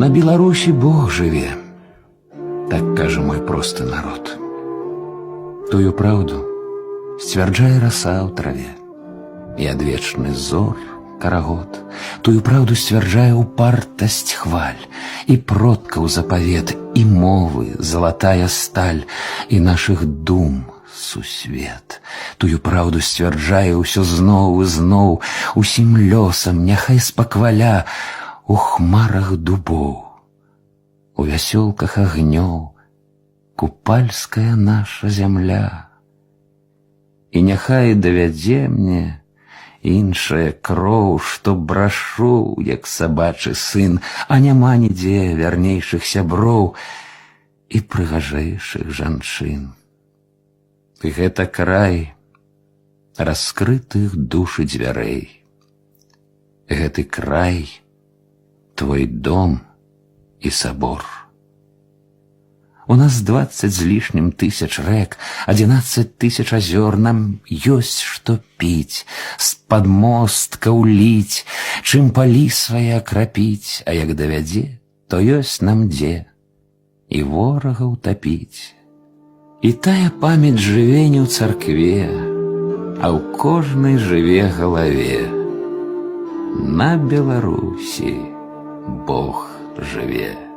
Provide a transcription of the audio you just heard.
На Беларусі Бог жыве, так кажа мой просты народ. Тую праўду сцвярджае раса ў траве і адвечны зор карагод. Тую праўду сцвярджае упартасць хваль і продкаў запавет, і мовы залатая сталь, і нашых дум сусвет. Тую праўду сцвярджае ўсё зноў і зноў, усім лёсам няхай спакваля у хмарах дубоў, у вясёлках агнёў купальская наша зямля. І няхай давядзе мне іншая кроў, што брашу, як сабачы сын, а няма нідзе вярнейшых сяброў і прыгажэйшых жанчын. Гэта край раскрытых душ і дзвярэй. Гэты край твой дом і сабор. У нас 20 з лішнім тысяч рэк, 11 тысяч азёр, нам ёсць што піць, з-пад мосткаў ліць, чым палі свае акрапіць, а як давядзе, то ёсць нам дзе і ворагаў тапіць. І тая памяць жыве не ў царкве, а ў кожнай жыве галаве. На Беларусі Бог жыве.